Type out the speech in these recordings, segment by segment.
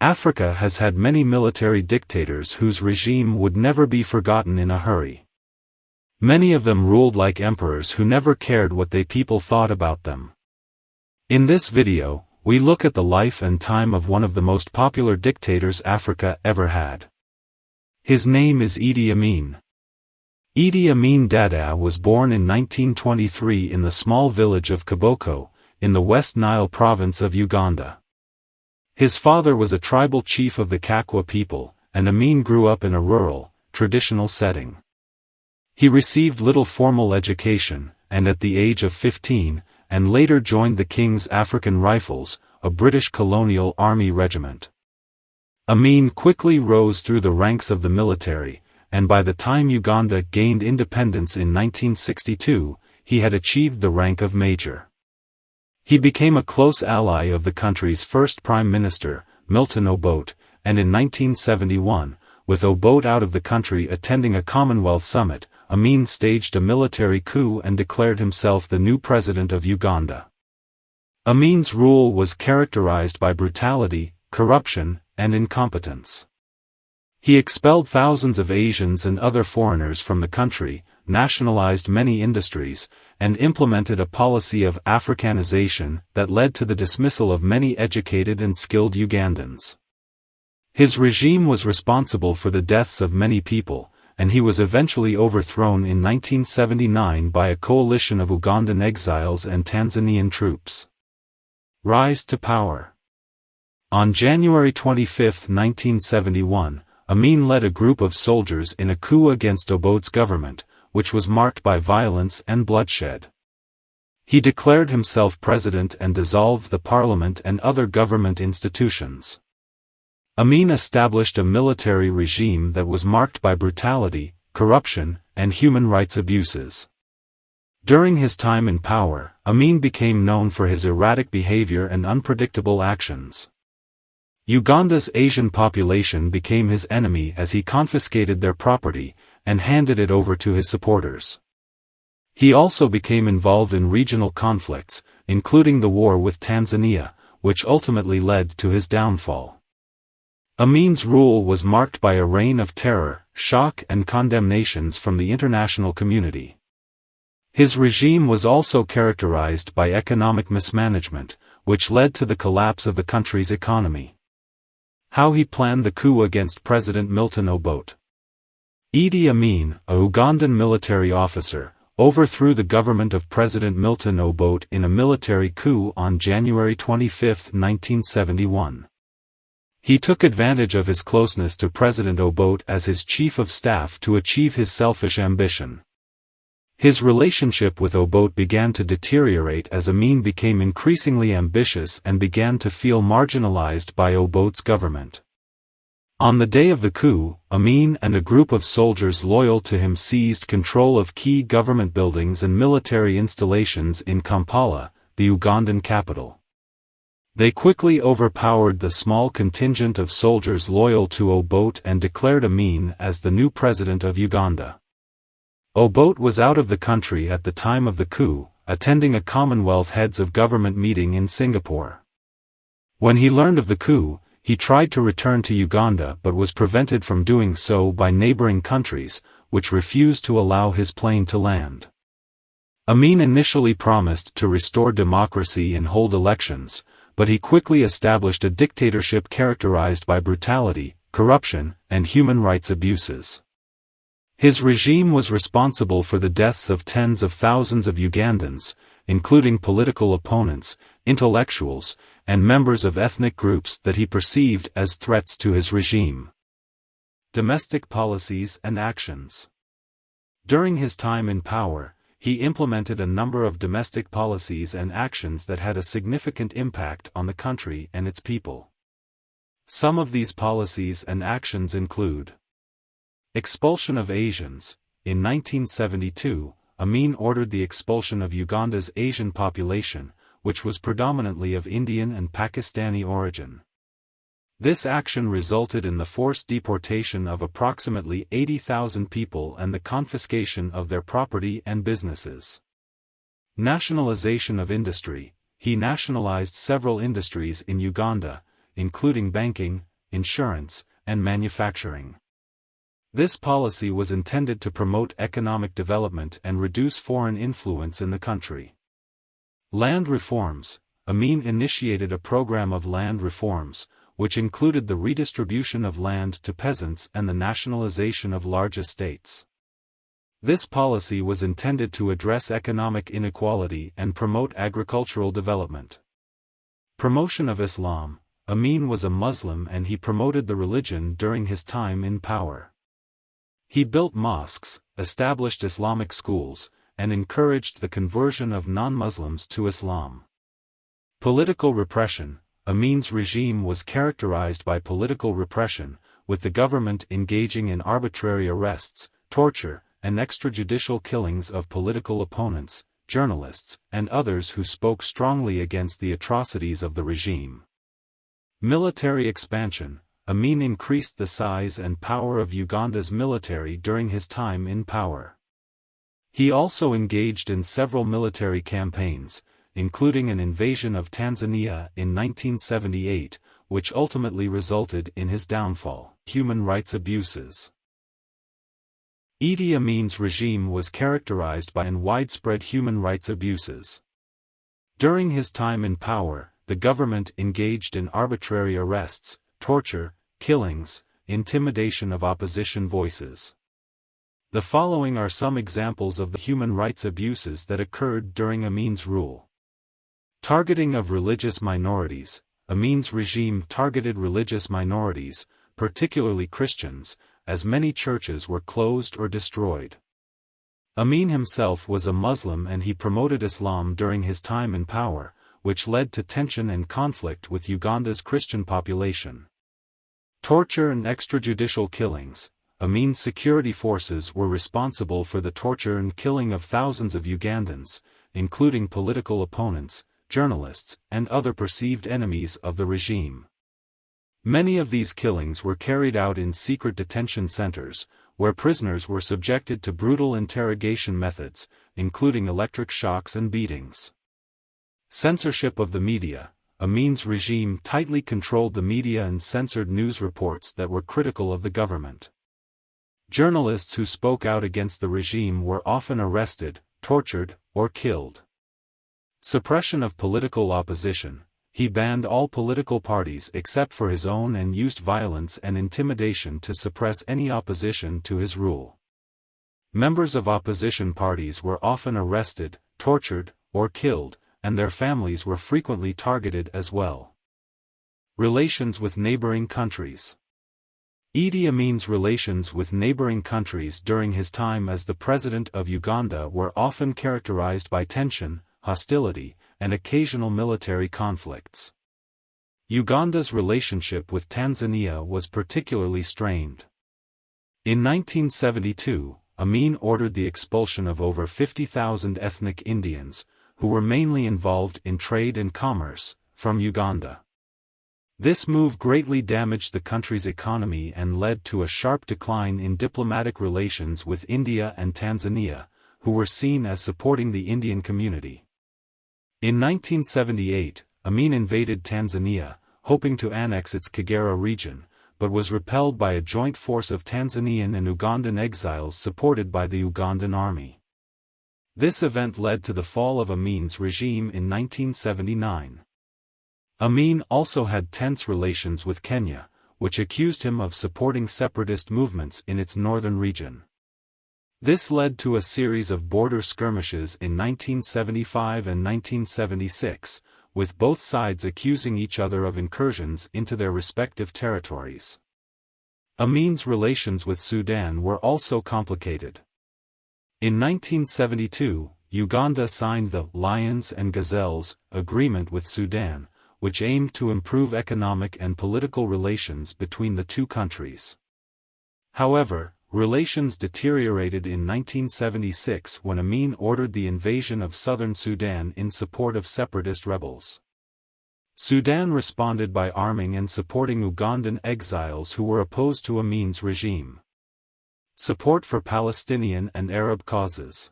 Africa has had many military dictators whose regime would never be forgotten in a hurry. Many of them ruled like emperors who never cared what they people thought about them. In this video, we look at the life and time of one of the most popular dictators Africa ever had. His name is Idi Amin. Idi Amin Dada was born in 1923 in the small village of Kiboko, in the West Nile province of Uganda. His father was a tribal chief of the Kakwa people, and Amin grew up in a rural, traditional setting. He received little formal education, and at the age of 15, and later joined the King's African Rifles, a British colonial army regiment. Amin quickly rose through the ranks of the military, and by the time Uganda gained independence in 1962, he had achieved the rank of major. He became a close ally of the country's first Prime Minister, Milton Obote, and in 1971, with Obote out of the country attending a Commonwealth summit, Amin staged a military coup and declared himself the new president of Uganda. Amin's rule was characterized by brutality, corruption, and incompetence. He expelled thousands of Asians and other foreigners from the country, nationalized many industries, and implemented a policy of Africanization that led to the dismissal of many educated and skilled Ugandans. His regime was responsible for the deaths of many people, and he was eventually overthrown in 1979 by a coalition of Ugandan exiles and Tanzanian troops. Rise to power. On January 25, 1971, Amin led a group of soldiers in a coup against Obote's government, which was marked by violence and bloodshed. He declared himself president and dissolved the parliament and other government institutions. Amin established a military regime that was marked by brutality, corruption, and human rights abuses. During his time in power, Amin became known for his erratic behavior and unpredictable actions. Uganda's Asian population became his enemy as he confiscated their property and handed it over to his supporters. He also became involved in regional conflicts, including the war with Tanzania, which ultimately led to his downfall. Amin's rule was marked by a reign of terror, shock and condemnations from the international community. His regime was also characterized by economic mismanagement, which led to the collapse of the country's economy. How he planned the coup against President Milton Obote. Idi Amin, a Ugandan military officer, overthrew the government of President Milton Obote in a military coup on January 25, 1971. He took advantage of his closeness to President Obote as his chief of staff to achieve his selfish ambition. His relationship with Obote began to deteriorate as Amin became increasingly ambitious and began to feel marginalized by Obote's government. On the day of the coup, Amin and a group of soldiers loyal to him seized control of key government buildings and military installations in Kampala, the Ugandan capital. They quickly overpowered the small contingent of soldiers loyal to Obote and declared Amin as the new president of Uganda. Obote was out of the country at the time of the coup, attending a Commonwealth Heads of Government meeting in Singapore. When he learned of the coup, he tried to return to Uganda but was prevented from doing so by neighboring countries, which refused to allow his plane to land. Amin initially promised to restore democracy and hold elections, but he quickly established a dictatorship characterized by brutality, corruption, and human rights abuses. His regime was responsible for the deaths of tens of thousands of Ugandans, including political opponents, intellectuals, and members of ethnic groups that he perceived as threats to his regime. Domestic policies and actions. During his time in power, he implemented a number of domestic policies and actions that had a significant impact on the country and its people. Some of these policies and actions include: expulsion of Asians. In 1972, Amin ordered the expulsion of Uganda's Asian population, which was predominantly of Indian and Pakistani origin. This action resulted in the forced deportation of approximately 80,000 people and the confiscation of their property and businesses. Nationalization of industry. He nationalized several industries in Uganda, including banking, insurance, and manufacturing. This policy was intended to promote economic development and reduce foreign influence in the country. Land reforms. Amin initiated a program of land reforms, which included the redistribution of land to peasants and the nationalization of large estates. This policy was intended to address economic inequality and promote agricultural development. Promotion of Islam. Amin was a Muslim and he promoted the religion during his time in power. He built mosques, established Islamic schools, and encouraged the conversion of non-Muslims to Islam. Political repression. Amin's regime was characterized by political repression, with the government engaging in arbitrary arrests, torture, and extrajudicial killings of political opponents, journalists, and others who spoke strongly against the atrocities of the regime. Military expansion. Amin increased the size and power of Uganda's military during his time in power. He also engaged in several military campaigns, including an invasion of Tanzania in 1978, which ultimately resulted in his downfall. Human rights abuses. Idi Amin's regime was characterized by widespread human rights abuses. During his time in power, the government engaged in arbitrary arrests, torture, killings, intimidation of opposition voices. The following are some examples of the human rights abuses that occurred during Amin's rule. Targeting of religious minorities. Amin's regime targeted religious minorities, particularly Christians, as many churches were closed or destroyed. Amin himself was a Muslim and he promoted Islam during his time in power, which led to tension and conflict with Uganda's Christian population. Torture and extrajudicial killings. Amin's security forces were responsible for the torture and killing of thousands of Ugandans, including political opponents, journalists, and other perceived enemies of the regime. Many of these killings were carried out in secret detention centers, where prisoners were subjected to brutal interrogation methods, including electric shocks and beatings. Censorship of the media. Amin's regime tightly controlled the media and censored news reports that were critical of the government. Journalists who spoke out against the regime were often arrested, tortured, or killed. Suppression of political opposition. He banned all political parties except for his own and used violence and intimidation to suppress any opposition to his rule. Members of opposition parties were often arrested, tortured, or killed, and their families were frequently targeted as well. Relations with neighboring countries. Idi Amin's relations with neighboring countries during his time as the president of Uganda were often characterized by tension, hostility, and occasional military conflicts. Uganda's relationship with Tanzania was particularly strained. In 1972, Amin ordered the expulsion of over 50,000 ethnic Indians, who were mainly involved in trade and commerce, from Uganda. This move greatly damaged the country's economy and led to a sharp decline in diplomatic relations with India and Tanzania, who were seen as supporting the Indian community. In 1978, Amin invaded Tanzania, hoping to annex its Kagera region, but was repelled by a joint force of Tanzanian and Ugandan exiles supported by the Ugandan army. This event led to the fall of Amin's regime in 1979. Amin also had tense relations with Kenya, which accused him of supporting separatist movements in its northern region. This led to a series of border skirmishes in 1975 and 1976, with both sides accusing each other of incursions into their respective territories. Amin's relations with Sudan were also complicated. In 1972, Uganda signed the Lions and Gazelles agreement with Sudan, which aimed to improve economic and political relations between the two countries. However, relations deteriorated in 1976 when Amin ordered the invasion of southern Sudan in support of separatist rebels. Sudan responded by arming and supporting Ugandan exiles who were opposed to Amin's regime. Support for Palestinian and Arab causes.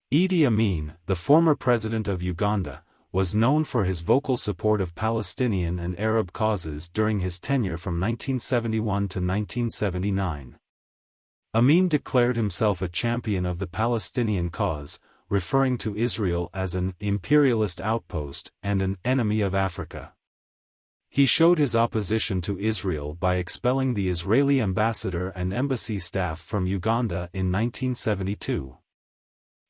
Idi Amin, the former president of Uganda, was known for his vocal support of Palestinian and Arab causes during his tenure from 1971 to 1979. Amin declared himself a champion of the Palestinian cause, referring to Israel as an imperialist outpost and an enemy of Africa. He showed his opposition to Israel by expelling the Israeli ambassador and embassy staff from Uganda in 1972.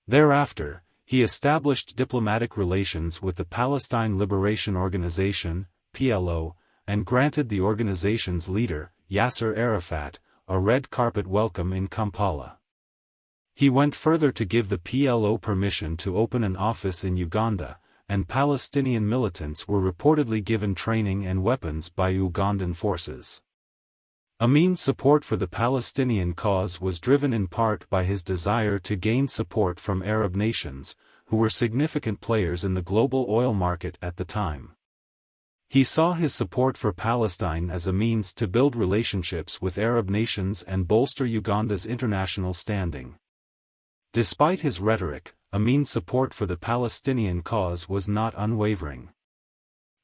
Thereafter, he established diplomatic relations with the Palestine Liberation Organization, PLO, and granted the organization's leader, Yasser Arafat, a red carpet welcome in Kampala. He went further to give the PLO permission to open an office in Uganda, and Palestinian militants were reportedly given training and weapons by Ugandan forces. Amin's support for the Palestinian cause was driven in part by his desire to gain support from Arab nations, who were significant players in the global oil market at the time. He saw his support for Palestine as a means to build relationships with Arab nations and bolster Uganda's international standing. Despite his rhetoric, Amin's support for the Palestinian cause was not unwavering.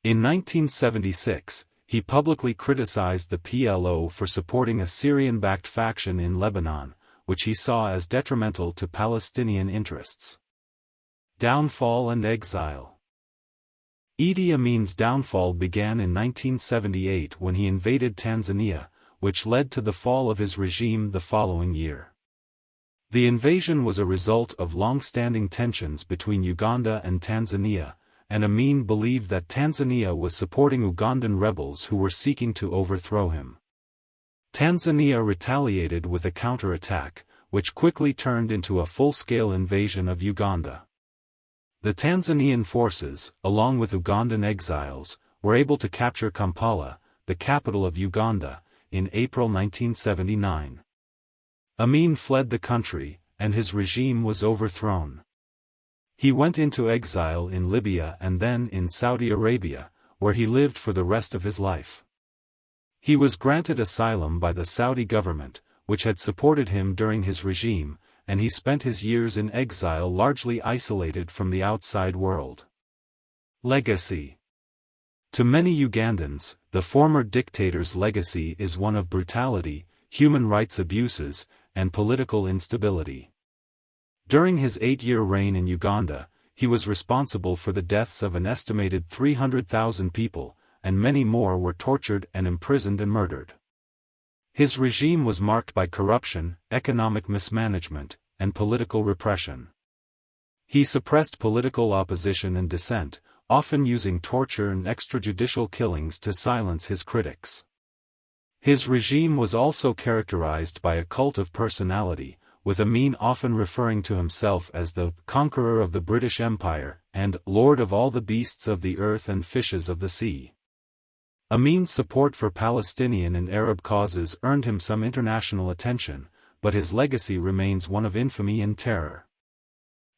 In 1976, he publicly criticized the PLO for supporting a Syrian-backed faction in Lebanon, which he saw as detrimental to Palestinian interests. Downfall and exile. Idi Amin's downfall began in 1978 when he invaded Tanzania, which led to the fall of his regime the following year. The invasion was a result of long-standing tensions between Uganda and Tanzania, and Amin believed that Tanzania was supporting Ugandan rebels who were seeking to overthrow him. Tanzania retaliated with a counterattack, which quickly turned into a full-scale invasion of Uganda. The Tanzanian forces, along with Ugandan exiles, were able to capture Kampala, the capital of Uganda, in April 1979. Amin fled the country, and his regime was overthrown. He went into exile in Libya and then in Saudi Arabia, where he lived for the rest of his life. He was granted asylum by the Saudi government, which had supported him during his regime, and he spent his years in exile largely isolated from the outside world. Legacy. To many Ugandans, the former dictator's legacy is one of brutality, human rights abuses, and political instability. During his 8-year reign in Uganda, he was responsible for the deaths of an estimated 300,000 people, and many more were tortured and imprisoned and murdered. His regime was marked by corruption, economic mismanagement, and political repression. He suppressed political opposition and dissent, often using torture and extrajudicial killings to silence his critics. His regime was also characterized by a cult of personality, with Amin often referring to himself as the conqueror of the British Empire and lord of all the beasts of the earth and fishes of the sea. Amin's support for Palestinian and Arab causes earned him some international attention, but his legacy remains one of infamy and terror.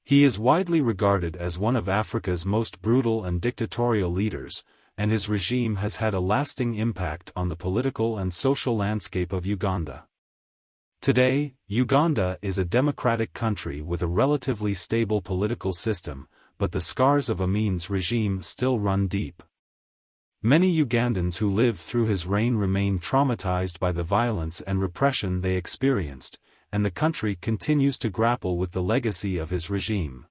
He is widely regarded as one of Africa's most brutal and dictatorial leaders, and his regime has had a lasting impact on the political and social landscape of Uganda. Today, Uganda is a democratic country with a relatively stable political system, but the scars of Amin's regime still run deep. Many Ugandans who lived through his reign remain traumatized by the violence and repression they experienced, and the country continues to grapple with the legacy of his regime.